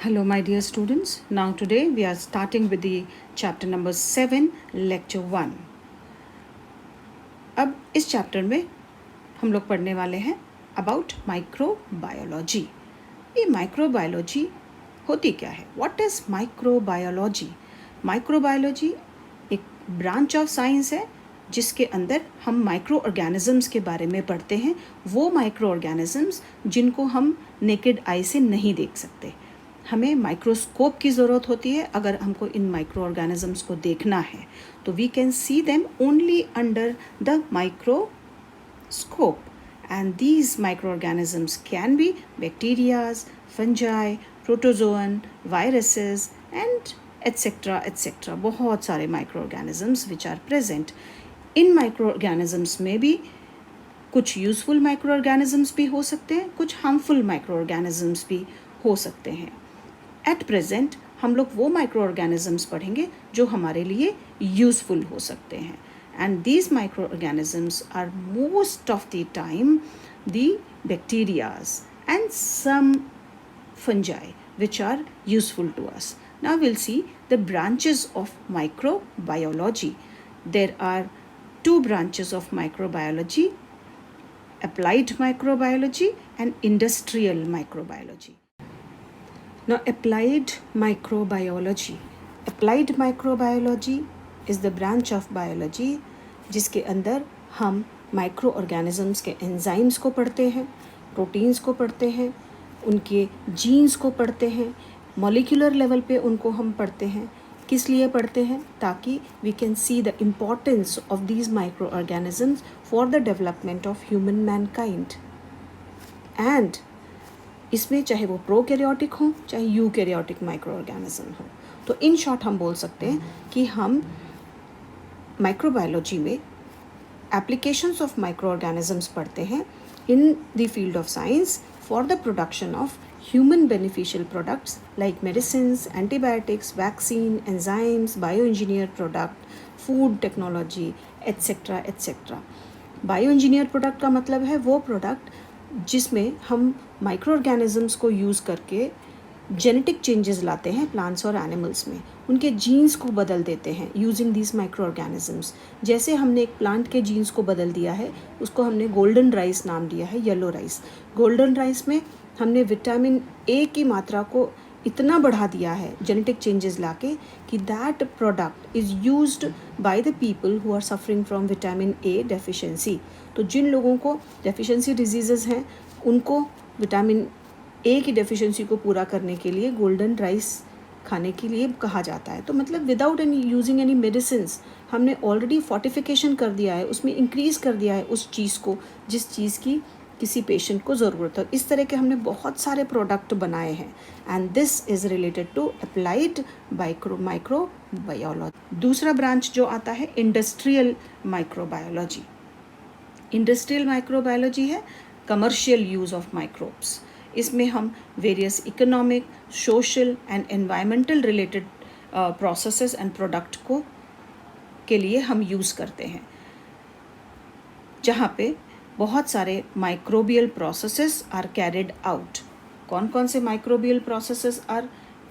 Hello, my dear students. Now, today we are starting with the chapter number 7, lecture 1. अब इस chapter में हम लोग पढ़ने वाले हैं अबाउट माइक्रोबायोलॉजी. ये माइक्रोबायोलॉजी होती क्या है? What is microbiology? माइक्रोबायोलॉजी एक ब्रांच ऑफ साइंस है जिसके अंदर हम माइक्रो ऑर्गेनिजम्स के बारे में पढ़ते हैं. वो माइक्रो ऑर्गेनिजम्स जिनको हम नेकेड आई से नहीं देख सकते. हमें माइक्रोस्कोप की ज़रूरत होती है अगर हमको इन माइक्रो ऑर्गेनिजम्स को देखना है. तो we can see them only under the microscope. And these micro organisms can be bacterias, fungi, protozoan, viruses and etcetera etcetera. बहुत सारे micro organisms which are present. इन माइक्रो ऑर्गेनिजम्स में भी कुछ यूजफुल माइक्रो ऑर्गेनिजम्स भी हो सकते हैं, कुछ हार्मफुल माइक्रो ऑर्गेनिजम्स भी हो सकते हैं. एट प्रेजेंट हम लोग वो माइक्रो ऑर्गेनिजम्स पढ़ेंगे जो हमारे लिए यूजफुल हो सकते हैं. And these micro organisms are most of the time the bacterias and some fungi which are useful to us. Now we'll see the branches of microbiology. There are two branches of microbiology: applied microbiology and industrial microbiology. Now, applied microbiology. Applied microbiology is the branch of biology जिसके अंदर हम micro organisms के enzymes को पढ़ते हैं, proteins को पढ़ते हैं, उनके जीन्स को पढ़ते हैं, मॉलिक्यूलर लेवल पे उनको हम पढ़ते हैं. किस लिए पढ़ते हैं? ताकि we can see the importance of these micro organisms for the development of human mankind. And इसमें चाहे वो प्रोकैरियोटिक हो चाहे यूकैरियोटिक माइक्रो ऑर्गेनिज्म हो. तो इन शॉर्ट हम बोल सकते हैं कि हम माइक्रोबायोलॉजी में एप्लीकेशंस ऑफ माइक्रो ऑर्गेनिजम्स पढ़ते हैं in the field of science for the production of human beneficial products like medicines, antibiotics, vaccine, enzymes, bio engineer product, food technology etcetera etcetera. Bio engineer product का मतलब है वो product जिसमें हम micro organisms को use करके genetic changes लाते हैं plants और एनिमल्स में, उनके जीन्स को बदल देते हैं यूजिंग दीज माइक्रो ऑर्गेनिजम्स. जैसे हमने एक प्लांट के जीन्स को बदल दिया है, उसको हमने गोल्डन राइस नाम दिया है, येलो राइस. गोल्डन राइस में हमने विटामिन ए की मात्रा को इतना बढ़ा दिया है जेनेटिक चेंजेस लाके कि that product is used by the people who are suffering from vitamin A deficiency. तो जिन लोगों को डेफिशिएंसी डिजीज़ेस हैं उनको विटामिन ए की डेफिशिएंसी को पूरा करने के लिए गोल्डन राइस खाने के लिए कहा जाता है. तो मतलब without any using any medicines हमने ऑलरेडी फोर्टिफिकेशन कर दिया है, उसमें इंक्रीज़ कर दिया है उस चीज़ को जिस चीज़ की किसी पेशेंट को ज़रूरत है. इस तरह के हमने बहुत सारे प्रोडक्ट बनाए हैं. And this is related to applied microbiology. दूसरा ब्रांच जो आता है इंडस्ट्रियल माइक्रोबायोलॉजी. इंडस्ट्रियल माइक्रोबायोलॉजी है कमर्शियल यूज़ ऑफ माइक्रोब्स. इसमें हम various economic, social and environmental related processes and product को के लिए हम यूज़ करते हैं, जहाँ पे बहुत सारे microbial processes are carried out. कौन कौन से microbial processes are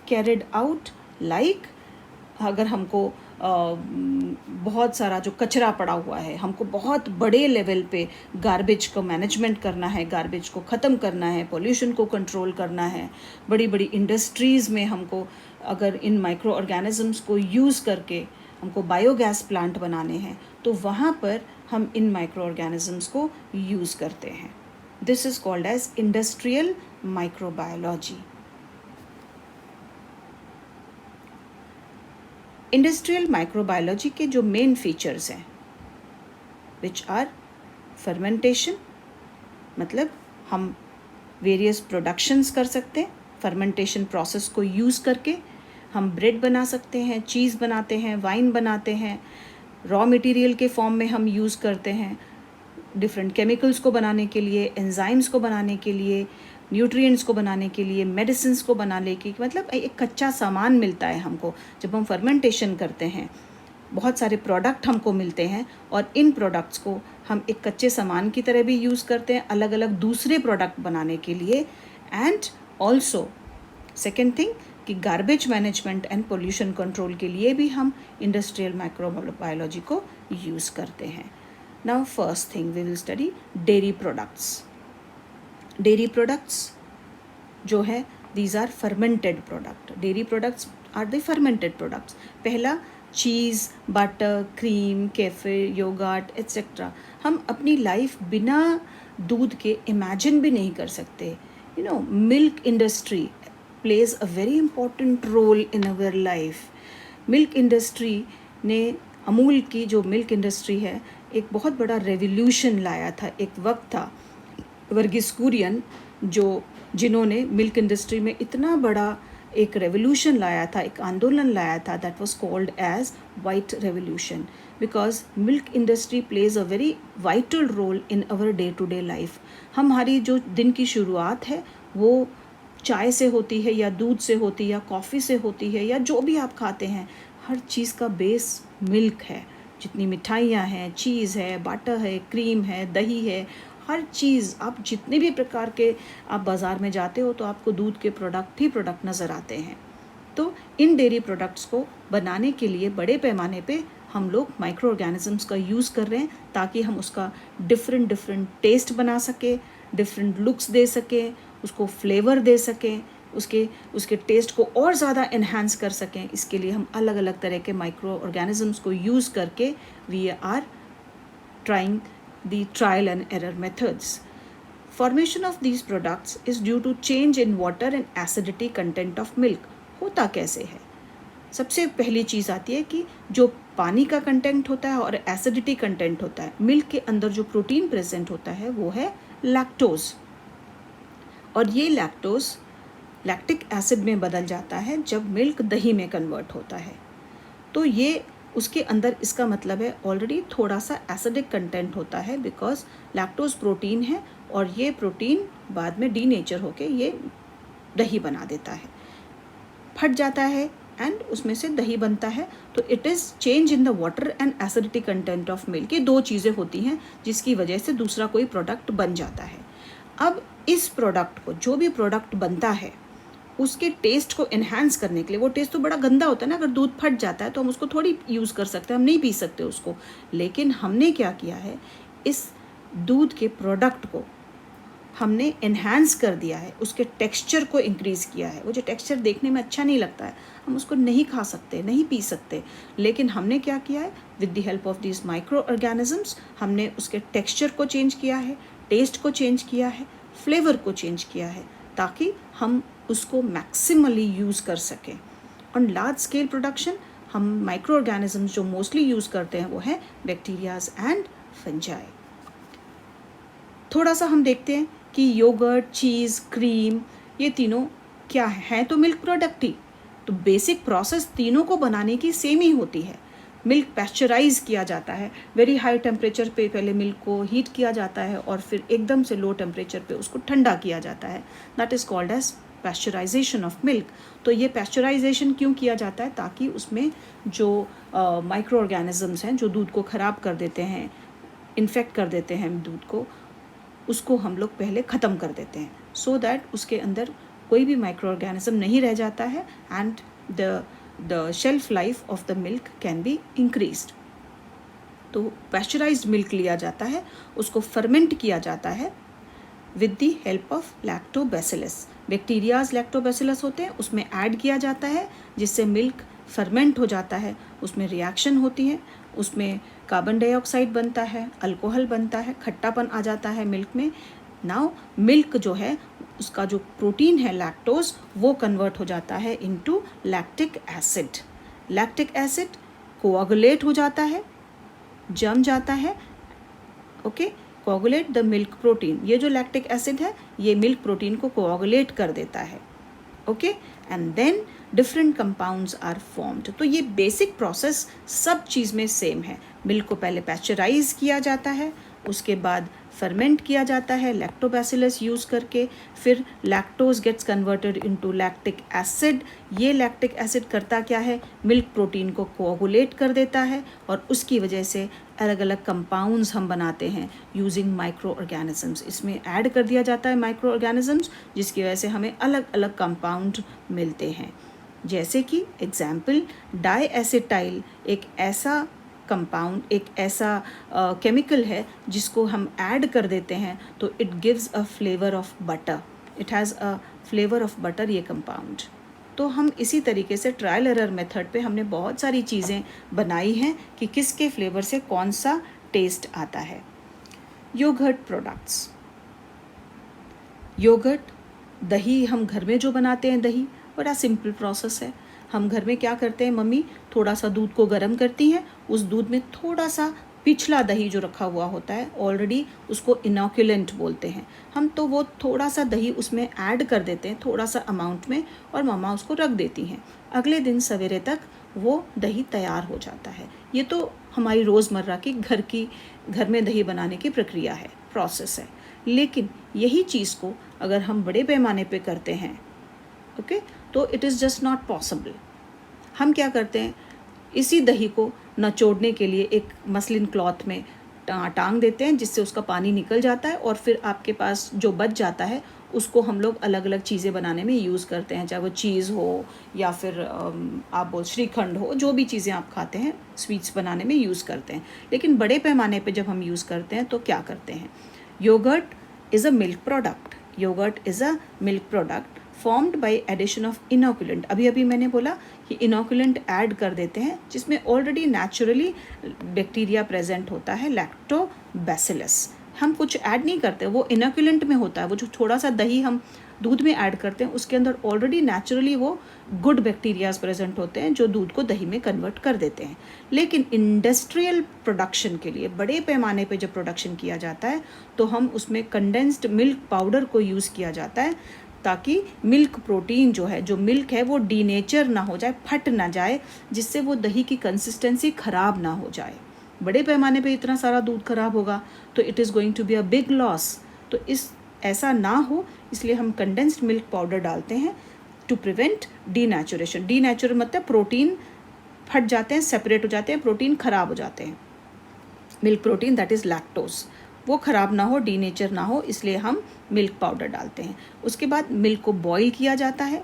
carried out? Like अगर हमको बहुत सारा जो कचरा पड़ा हुआ है, हमको बहुत बड़े लेवल पे गार्बेज को मैनेजमेंट करना है, गार्बेज को ख़त्म करना है, पोल्यूशन को कंट्रोल करना है, बड़ी बड़ी इंडस्ट्रीज़ में हमको अगर इन माइक्रो ऑर्गेनिजम्स को यूज़ करके हमको बायोगैस प्लांट बनाने हैं तो वहाँ पर हम इन माइक्रो ऑर्गेनिजम्स को यूज़ करते हैं. This is called as industrial microbiology. Industrial microbiology के जो मेन फीचर्स हैं विच आर फर्मेंटेशन, मतलब हम वेरियस प्रोडक्शंस कर सकते हैं. फर्मेंटेशन प्रोसेस को यूज़ करके हम ब्रेड बना सकते हैं, चीज़ बनाते हैं, वाइन बनाते हैं. रॉ मटेरियल के फॉर्म में हम यूज़ करते हैं डिफरेंट केमिकल्स को बनाने के लिए, एंजाइम्स को बनाने के लिए, न्यूट्रिएंट्स को बनाने के लिए, मेडिसिन्स को बनाने की, मतलब एक कच्चा सामान मिलता है हमको. जब हम फर्मेंटेशन करते हैं बहुत सारे प्रोडक्ट हमको मिलते हैं और इन प्रोडक्ट्स को हम एक कच्चे सामान की तरह भी यूज़ करते हैं अलग अलग दूसरे प्रोडक्ट बनाने के लिए. एंड ऑल्सो सेकेंड थिंग कि garbage management and pollution control के लिए भी हम इंडस्ट्रियल माइक्रोबायोलॉजी को यूज़ करते हैं. Now first thing we will study dairy products. Dairy products जो है these are fermented product. Dairy products are the fermented products. पहला cheese, butter, cream, kefir, yogurt etcetera. हम अपनी लाइफ बिना दूध के इमेजिन भी नहीं कर सकते. Milk industry plays a very important role in our life. Milk industry ने, अमूल की जो मिल्क इंडस्ट्री है, एक बहुत बड़ा रेवोल्यूशन लाया था. एक वक्त था वर्गीस कुरियन जिन्होंने मिल्क इंडस्ट्री में इतना बड़ा एक रेवोल्यूशन लाया था, एक आंदोलन लाया था, that was called as white revolution. Because milk industry plays a very vital role in our day to day life. हमारी जो दिन की शुरुआत है वो चाय से होती है या दूध से होती है या कॉफ़ी से होती है या जो भी आप खाते हैं, हर चीज़ का बेस मिल्क है. जितनी मिठाइयाँ हैं, चीज़ है, बटर है, क्रीम है, दही है, हर चीज़, आप जितने भी प्रकार के आप बाज़ार में जाते हो तो आपको दूध के प्रोडक्ट नज़र आते हैं. तो इन डेयरी प्रोडक्ट्स को बनाने के लिए बड़े पैमाने पे हम लोग माइक्रो ऑर्गेनिजम्स का यूज़ कर रहे हैं ताकि हम उसका डिफरेंट टेस्ट बना सके, डिफरेंट लुक्स दे सकें, उसको फ्लेवर दे सकें, उसके टेस्ट को और ज़्यादा एनहांस कर सकें. इसके लिए हम अलग अलग तरह के माइक्रो ऑर्गेनिजम्स को यूज़ करके we are trying the trial and error methods. Formation of these products is due to change in water and acidity content of milk. होता कैसे है? सबसे पहली चीज़ आती है कि जो पानी का कंटेंट होता है और एसिडिटी कंटेंट होता है, मिल्क के अंदर जो प्रोटीन प्रेजेंट होता है वो है लैक्टोज. और ये लैक्टोज लैक्टिक एसिड में बदल जाता है जब मिल्क दही में कन्वर्ट होता है. तो ये उसके अंदर, इसका मतलब है ऑलरेडी थोड़ा सा एसिडिक कंटेंट होता है बिकॉज लैक्टोज प्रोटीन है और ये प्रोटीन बाद में डीनेचर होके ये दही बना देता है, फट जाता है एंड उसमें से दही बनता है. तो it is change in the water and acidity content of milk. ये दो चीज़ें होती हैं जिसकी वजह से दूसरा कोई प्रोडक्ट बन जाता है. अब इस प्रोडक्ट को, जो भी प्रोडक्ट बनता है, उसके टेस्ट को एनहांस करने के लिए, वो टेस्ट तो बड़ा गंदा होता है ना, अगर दूध फट जाता है तो हम उसको थोड़ी यूज़ कर सकते हैं, हम नहीं पी सकते उसको. लेकिन हमने क्या किया है, इस दूध के प्रोडक्ट को हमने एनहांस कर दिया है, उसके टेक्सचर को इंक्रीज़ किया है. वो जो टेक्सचर देखने में अच्छा नहीं लगता है, हम उसको नहीं खा सकते, नहीं पी सकते, लेकिन हमने क्या किया है, with the help of this micro organisms हमने उसके टेक्सचर को चेंज किया है, टेस्ट को चेंज किया है, फ्लेवर को चेंज किया है, ताकि हम उसको मैक्सिमली यूज़ कर सकें. ऑन लार्ज स्केल प्रोडक्शन हम माइक्रो ऑर्गेनिजम्स जो मोस्टली यूज़ करते हैं वो है बैक्टीरियाज एंड फंजाई. थोड़ा सा हम देखते हैं कि योगर्ट, चीज़, क्रीम, ये तीनों क्या हैं, तो मिल्क प्रोडक्ट ही. तो बेसिक प्रोसेस तीनों को बनाने की सेम ही होती है. मिल्क पैस्चराइज किया जाता है, वेरी हाई टेम्परेचर पे पहले मिल्क को हीट किया जाता है और फिर एकदम से लो टेम्परेचर पे उसको ठंडा किया जाता है. That is called as pasteurisation of milk. तो ये पैस्चराइजेशन क्यों किया जाता है, ताकि उसमें जो माइक्रो ऑर्गेनिजम्स हैं जो दूध को ख़राब कर देते हैं, इन्फेक्ट कर देते हैं दूध को, उसको हम लोग पहले ख़त्म कर देते हैं, सो दैट उसके अंदर कोई भी माइक्रो ऑर्गेनिज्म नहीं रह जाता है and the shelf life of the milk can be increased. तो पैस्चराइज्ड मिल्क लिया जाता है, उसको फर्मेंट किया जाता है with the help of lactobacillus. Bacterias lactobacillus होते हैं, उसमें ऐड किया जाता है जिससे मिल्क फर्मेंट हो जाता है, उसमें रिएक्शन होती है, उसमें कार्बन डाइऑक्साइड बनता है, अल्कोहल बनता है, खट्टापन आ जाता है मिल्क में. नाउ मिल्क जो है उसका जो प्रोटीन है लैक्टोज, वो कन्वर्ट हो जाता है into lactic acid. Lactic acid coagulate हो जाता है, जम जाता है. Okay, coagulate the milk protein. ये जो लैक्टिक एसिड है ये मिल्क प्रोटीन को कोआगुलेट कर देता है. Okay, and then different compounds are formed. तो ये बेसिक प्रोसेस सब चीज़ में सेम है. मिल्क को पहले पैस्चराइज किया जाता है, उसके बाद फर्मेंट किया जाता है लैक्टोबैसिलस यूज़ करके, फिर lactose gets converted into lactic acid. ये लैक्टिक एसिड करता क्या है, मिल्क प्रोटीन को कोआगुलेट कर देता है और उसकी वजह से अलग अलग कंपाउंड्स हम बनाते हैं यूजिंग माइक्रो ऑर्गेनिजम्स। इसमें ऐड कर दिया जाता है माइक्रो ऑर्गेनिजम्स, जिसकी वजह से हमें अलग अलग कंपाउंड मिलते हैं। जैसे कि एग्जाम्पल, डाई एसिटाइल एक ऐसा कंपाउंड, एक ऐसा केमिकल है जिसको हम ऐड कर देते हैं तो it gives a flavour of butter, it has a flavour of butter ये कंपाउंड। तो हम इसी तरीके से ट्रायल एरर मेथड पे हमने बहुत सारी चीज़ें बनाई हैं कि किसके फ्लेवर से कौन सा टेस्ट आता है। योगर्ट प्रोडक्ट्स, योगर्ट, दही हम घर में जो बनाते हैं, दही बड़ा सिंपल प्रोसेस है। हम घर में क्या करते हैं, मम्मी थोड़ा सा दूध को गर्म करती हैं, उस दूध में थोड़ा सा पिछला दही जो रखा हुआ होता है ऑलरेडी, उसको इनोकुलेंट बोलते हैं हम, तो वो थोड़ा सा दही उसमें ऐड कर देते हैं थोड़ा सा अमाउंट में, और मम्मा उसको रख देती हैं। अगले दिन सवेरे तक वो दही तैयार हो जाता है। ये तो हमारी रोज़मर्रा की घर में दही बनाने की प्रक्रिया है, प्रोसेस है। लेकिन यही चीज़ को अगर हम बड़े पैमाने पे करते हैं, ओके, तो it is just not possible. हम क्या करते हैं, इसी दही को निचोड़ने के लिए एक मसलिन क्लॉथ में टांग देते हैं, जिससे उसका पानी निकल जाता है, और फिर आपके पास जो बच जाता है उसको हम लोग अलग अलग चीज़ें बनाने में यूज़ करते हैं, चाहे वो चीज़ हो या फिर आप बोल श्रीखंड हो, जो भी चीज़ें आप खाते हैं स्वीट्स बनाने में यूज़ करते हैं। लेकिन बड़े पैमाने पे जब हम यूज़ करते हैं तो क्या करते हैं, yoghurt is a milk product, yoghurt is a milk product formed by addition of inoculant. अभी अभी मैंने बोला कि इनोकुलेंट ऐड कर देते हैं जिसमें ऑलरेडी नेचुरली बैक्टीरिया प्रेजेंट होता है, लैक्टोबैसिलस। हम कुछ ऐड नहीं करते, वो इनोकुलेंट में होता है। वो जो थोड़ा सा दही हम दूध में ऐड करते हैं उसके अंदर ऑलरेडी नेचुरली वो गुड बैक्टीरियाज प्रेजेंट होते हैं जो दूध को दही में कन्वर्ट कर देते हैं। लेकिन इंडस्ट्रियल प्रोडक्शन के लिए, बड़े पैमाने पे जब प्रोडक्शन किया जाता है तो हम उसमें कंडेंस्ड मिल्क पाउडर को यूज़ किया जाता है, ताकि मिल्क प्रोटीन जो है, जो मिल्क है वो डीनेचर ना हो जाए, फट ना जाए, जिससे वो दही की कंसिस्टेंसी ख़राब ना हो जाए। बड़े पैमाने पे इतना सारा दूध ख़राब होगा तो it is going to be a big loss. तो ऐसा ना हो इसलिए हम कंडेंस्ड मिल्क पाउडर डालते हैं टू प्रिवेंट डीनेचुरेशन। डीनेचुर मतलब प्रोटीन फट जाते हैं, सेपरेट हो जाते हैं, प्रोटीन ख़राब हो जाते हैं। Milk protein that is lactose, वो ख़राब ना हो, डीनेचर ना हो, इसलिए हम मिल्क पाउडर डालते हैं। उसके बाद मिल्क को बॉईल किया जाता है,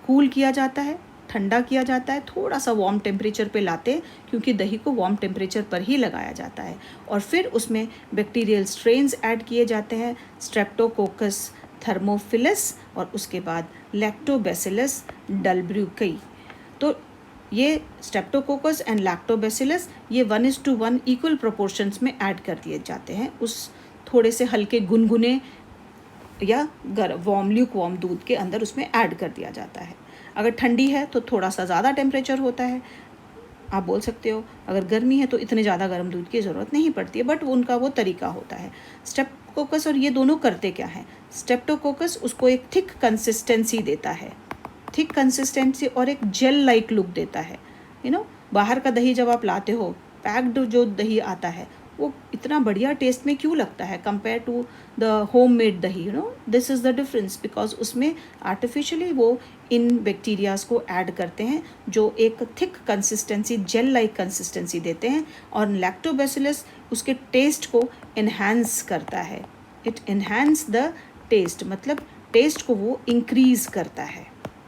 कूल किया जाता है, ठंडा किया जाता है, थोड़ा सा वार्म टेम्परेचर पे लाते हैं क्योंकि दही को वार्म टेम्परेचर पर ही लगाया जाता है। और फिर उसमें बैक्टीरियल स्ट्रेन्स ऐड किए जाते हैं, स्ट्रेप्टोकोकस थर्मोफिलस और उसके बाद लैक्टोबैसिलस डलब्रूकई। तो ये स्ट्रेप्टोकोकस एंड लैक्टोबैसिलस ये 1:1 इक्वल प्रोपोर्शंस में ऐड कर दिए जाते हैं उस थोड़े से हल्के गुनगुने या वार्म ल्यूक वार्म दूध के अंदर, उसमें ऐड कर दिया जाता है। अगर ठंडी है तो थोड़ा सा ज़्यादा टेम्परेचर होता है, आप बोल सकते हो। अगर गर्मी है तो इतने ज़्यादा गर्म दूध की ज़रूरत नहीं पड़ती है, बट उनका वो तरीका होता है। स्ट्रेप्टोकोकस और ये दोनों करते क्या है, स्ट्रेप्टोकोकस उसको एक थिक कंसिस्टेंसी देता है, थिक कंसिस्टेंसी और एक जेल लाइक लुक देता है। बाहर का दही जब आप लाते हो, पैक्ड जो दही आता है, वो इतना बढ़िया टेस्ट में क्यों लगता है compare to the home made दही। This is the difference, because उसमें आर्टिफिशियली वो इन बैक्टीरियाज को ऐड करते हैं जो एक thick consistency, gel like consistency देते हैं, और लैक्टोबैसिलस उसके टेस्ट को इन्हांस करता है। इट इन्हांस द टेस्ट, मतलब टेस्ट को वो इंक्रीज़ करता है,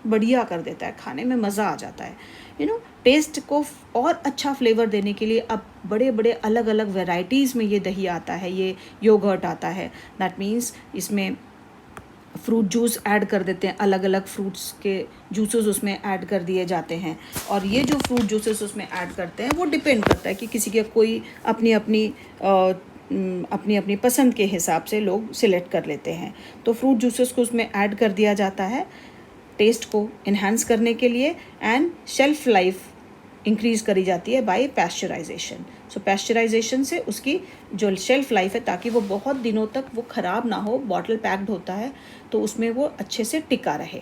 बढ़िया कर देता है, खाने में मज़ा आ जाता है। टेस्ट को और अच्छा फ्लेवर देने के लिए अब बड़े बड़े अलग अलग वेराइटीज़ में ये दही आता है, ये योगर्ट आता है। दैट मीन्स इसमें फ्रूट जूस ऐड कर देते हैं, अलग अलग फ्रूट्स के जूसेस उसमें ऐड कर दिए जाते हैं। और ये जो फ्रूट जूसेस उसमें ऐड करते हैं वो डिपेंड करता है कि किसी के कोई अपनी अपनी पसंद के हिसाब से लोग सिलेक्ट कर लेते हैं। तो फ्रूट जूसेस को उसमें ऐड कर दिया जाता है टेस्ट को इन्हांस करने के लिए, एंड शेल्फ लाइफ इंक्रीज़ करी जाती है बाय पैस्चराइजेशन। सो पैस्चराइजेशन से उसकी जो शेल्फ लाइफ है, ताकि वो बहुत दिनों तक वो ख़राब ना हो, बॉटल पैक्ड होता है तो उसमें वो अच्छे से टिका रहे।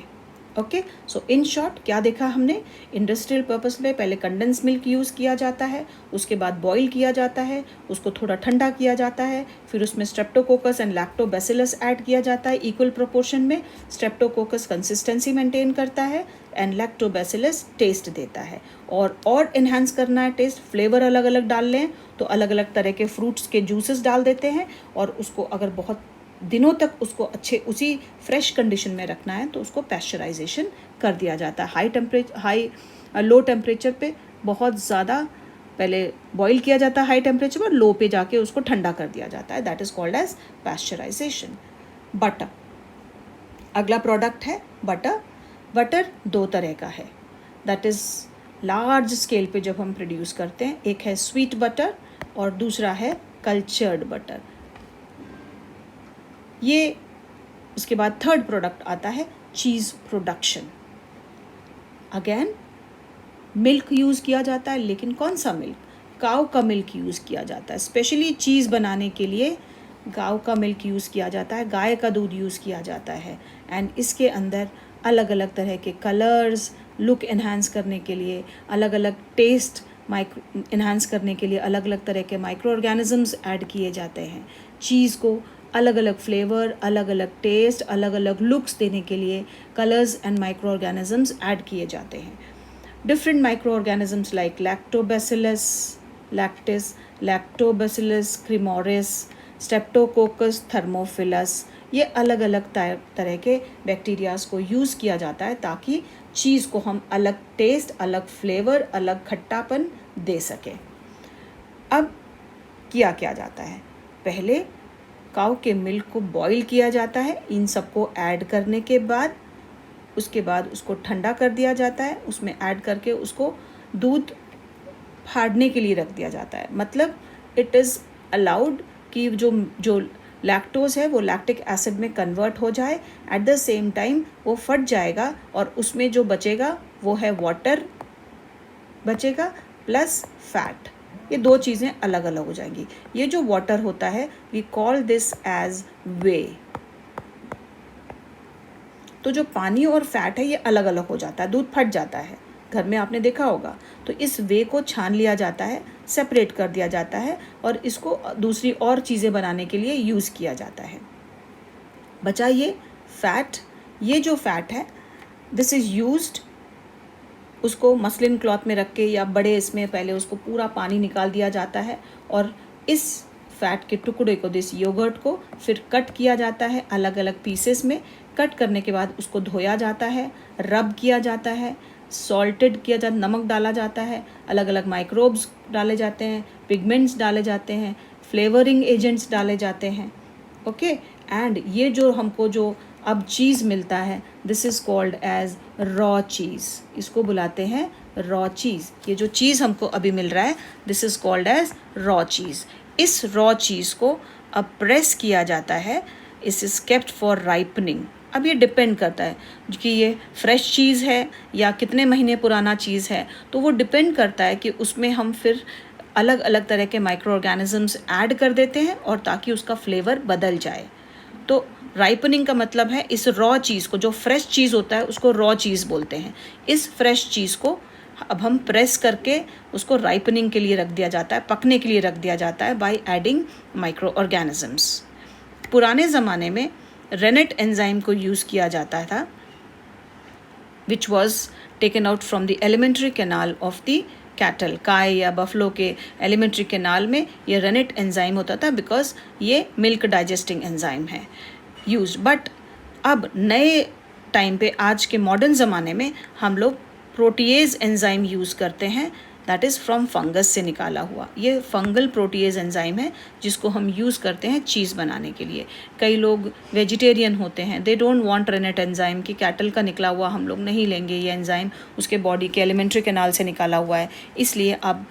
ओके, सो इन शॉर्ट क्या देखा हमने, इंडस्ट्रियल पर्पस में पहले कंडेंस मिल्क यूज़ किया जाता है, उसके बाद बॉईल किया जाता है, उसको थोड़ा ठंडा किया जाता है, फिर उसमें स्ट्रेप्टोकोकस एंड लैक्टोबैसिलस ऐड किया जाता है इक्वल प्रोपोर्शन में। स्ट्रेप्टोकोकस कंसिस्टेंसी मेंटेन करता है एंड लैक्टोबैसिलस टेस्ट देता है। और इन्हांस करना है टेस्ट, फ्लेवर अलग अलग डाल लें तो अलग अलग तरह के फ्रूट्स के जूसेस डाल देते हैं, और उसको अगर बहुत दिनों तक उसको अच्छे उसी फ्रेश कंडीशन में रखना है तो उसको पैस्चराइजेशन कर दिया जाता है। लो टेम्परेचर पे बहुत ज़्यादा पहले बॉईल किया जाता है हाई टेम्परेचर पर, लो पे जाके उसको ठंडा कर दिया जाता है, that is called as pasteurisation. Butter, अगला प्रोडक्ट है बटर। बटर दो तरह का है, दैट इज़ लार्ज स्केल पे जब हम प्रोड्यूस करते हैं, एक है स्वीट बटर और दूसरा है कल्चर्ड बटर। ये उसके बाद थर्ड प्रोडक्ट आता है चीज़ प्रोडक्शन। अगेन मिल्क यूज़ किया जाता है, लेकिन कौन सा मिल्क, काऊ का मिल्क यूज़ किया जाता है। स्पेशली चीज़ बनाने के लिए गाय का मिल्क यूज़ किया जाता है, गाय का दूध यूज़ किया जाता है। एंड इसके अंदर अलग अलग तरह के कलर्स, लुक इन्हांस करने के लिए, अलग अलग टेस्ट इन्हांस करने के लिए अलग अलग तरह के माइक्रो ऑर्गेनिजम्स ऐड किए जाते हैं। चीज़ को अलग अलग फ्लेवर, अलग अलग टेस्ट, अलग अलग लुक्स देने के लिए colours and micro organisms add किए जाते हैं। Different micro organisms like lactobacillus lactis, lactobacillus cremoris, streptococcus thermophilus, ये अलग अलग तरह के बैक्टीरियाज को यूज़ किया जाता है ताकि चीज़ को हम अलग टेस्ट, अलग फ्लेवर, अलग खट्टापन दे सकें। अब किया क्या जाता है, पहले काऊ के मिल्क को बॉईल किया जाता है, इन सबको ऐड करने के बाद उसके बाद उसको ठंडा कर दिया जाता है, उसमें ऐड करके उसको दूध फाड़ने के लिए रख दिया जाता है। मतलब इट इज़ अलाउड कि जो लैक्टोज है वो लैक्टिक एसिड में कन्वर्ट हो जाए, एट द सेम टाइम वो फट जाएगा और उसमें जो बचेगा वो है वाटर बचेगा प्लस फैट। ये दो चीज़ें अलग अलग हो जाएंगी। ये जो वाटर होता है वी कॉल दिस एज वे। तो जो पानी और फैट है ये अलग अलग हो जाता है, दूध फट जाता है, घर में आपने देखा होगा। तो इस वे को छान लिया जाता है, सेपरेट कर दिया जाता है और इसको दूसरी और चीज़ें बनाने के लिए यूज़ किया जाता है। बचा ये फैट, ये जो फैट है दिस इज़ यूज्ड, उसको मसलिन क्लॉथ में रख के या बड़े इसमें पहले उसको पूरा पानी निकाल दिया जाता है और इस फैट के टुकड़े को, दिस योगर्ट को फिर कट किया जाता है अलग अलग पीसेस में। कट करने के बाद उसको धोया जाता है, रब किया जाता है, सॉल्टेड किया जाता, नमक डाला जाता है, अलग अलग माइक्रोब्स डाले जाते हैं, पिगमेंट्स डाले जाते हैं, फ्लेवरिंग एजेंट्स डाले जाते हैं। ओके, एंड ये जो हमको जो अब चीज़ मिलता है this is called as raw cheese, इसको बुलाते हैं रॉ चीज़। ये जो चीज़ हमको अभी मिल रहा है this is called as raw cheese. इस रॉ चीज़ को अब प्रेस किया जाता है, इस इज़ केप्ट फॉर राइपनिंग। अब ये डिपेंड करता है कि ये फ्रेश चीज़ है या कितने महीने पुराना चीज़ है, तो वो डिपेंड करता है कि उसमें हम फिर अलग अलग तरह के माइक्रो ऑर्गेनिजम्स ऐड कर देते हैं और ताकि उसका फ्लेवर बदल जाए। तो राइपनिंग का मतलब है इस रॉ चीज़ को, जो फ्रेश चीज़ होता है उसको रॉ चीज़ बोलते हैं। इस फ्रेश चीज़ को अब हम प्रेस करके उसको राइपनिंग के लिए रख दिया जाता है, पकने के लिए रख दिया जाता है बाय एडिंग माइक्रो ऑर्गेनिजम्स। पुराने ज़माने में रेनेट एंजाइम को यूज़ किया जाता था, which was taken out from the alimentary canal of the cattle, गाय या बफलो के एलिमेंट्री कैनाल में ये रेनेट एंजाइम होता था बिकॉज ये मिल्क डाइजेस्टिंग एंजाइम है यूज। बट अब नए टाइम पे आज के मॉडर्न ज़माने में हम लोग प्रोटीएज एंजाइम यूज़ करते हैं, दैट इज़ फ्रॉम फंगस से निकाला हुआ। ये फंगल प्रोटीएज एंजाइम है जिसको हम यूज़ करते हैं चीज़ बनाने के लिए। कई लोग वेजिटेरियन होते हैं, they don't want rennet enzyme कि कैटल का निकला हुआ हम लोग नहीं लेंगे, ये एंजाइम उसके बॉडी के एलिमेंट्री कैनाल से निकाला हुआ है। इसलिए अब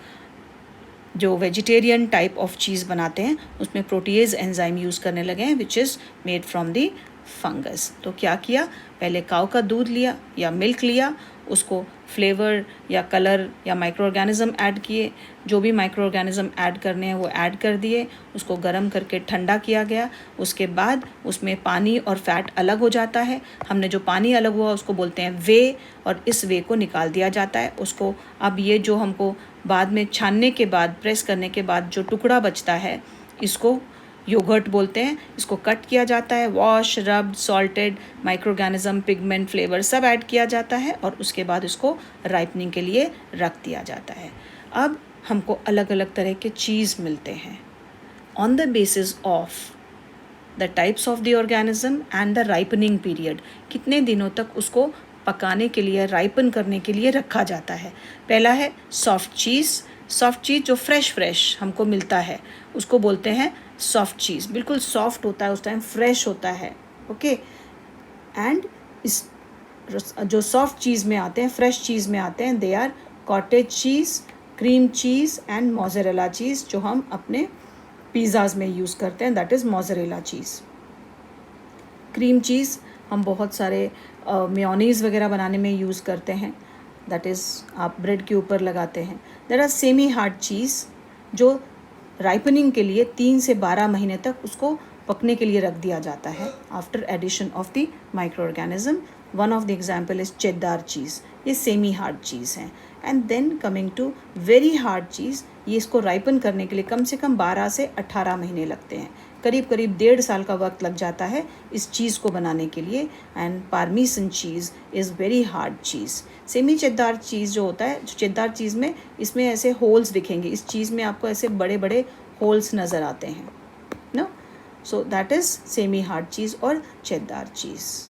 जो वेजिटेरियन टाइप ऑफ चीज़ बनाते हैं उसमें प्रोटीएज एंजाइम यूज़ करने लगे हैं which is made from the fungus. तो क्या किया, पहले काऊ का दूध लिया या मिल्क लिया, उसको फ्लेवर या कलर या माइक्रो ऑर्गेनिज़म ऐड किए, जो भी माइक्रो ऑर्गेनिज़म ऐड करने हैं वो ऐड कर दिए, उसको गर्म करके ठंडा किया गया। उसके बाद उसमें पानी और फैट अलग हो जाता है। हमने जो पानी अलग हुआ उसको बोलते हैं वे, और इस वे को निकाल दिया जाता है। उसको अब ये जो हमको बाद में छानने के बाद, प्रेस करने के बाद जो टुकड़ा बचता है, इसको योगर्ट बोलते हैं। इसको कट किया जाता है, wash, rubbed, salted, micro organism, pigment, flavour सब ऐड किया जाता है और उसके बाद इसको राइपनिंग के लिए रख दिया जाता है। अब हमको अलग अलग तरह के चीज़ मिलते हैं on the basis of the types of the organism and the ripening period. कितने दिनों तक उसको पकाने के लिए, राइपन करने के लिए रखा जाता है। पहला है सॉफ्ट चीज़। सॉफ्ट चीज़ जो फ्रेश हमको मिलता है उसको बोलते हैं सॉफ्ट चीज़। बिल्कुल सॉफ्ट होता है, उस टाइम फ्रेश होता है। ओके, एंड इस जो सॉफ्ट चीज़ में आते हैं, फ्रेश चीज़ में आते हैं, they are cottage cheese, cream cheese and mozzarella cheese, जो हम अपने पिज़्ज़ाज़ में यूज़ करते हैं, that is mozzarella cheese. Cream cheese हम बहुत सारे मेयोनीज़ वगैरह बनाने में यूज़ करते हैं, दैट इज़ आप ब्रेड के ऊपर लगाते हैं। देयर आर सेमी हार्ड चीज़ जो राइपनिंग के लिए 3 से 12 महीने तक उसको पकने के लिए रख दिया जाता है after addition of the micro organism. One of the example is cheddar cheese, ये सेमी हार्ड चीज़ हैं। And then coming to very hard cheese, ये इसको राइपन करने के लिए कम से कम 12 से 18 महीने लगते हैं, करीब 1.5 साल का वक्त लग जाता है इस चीज़ को बनाने के लिए। And parmesan cheese is very hard cheese. Semi cheddar cheese जो होता है, जो चेदार चीज़ में इसमें ऐसे होल्स दिखेंगे, इस चीज़ में आपको ऐसे बड़े बड़े होल्स नज़र आते हैं, no, so that is semi hard cheese और चेदार चीज़।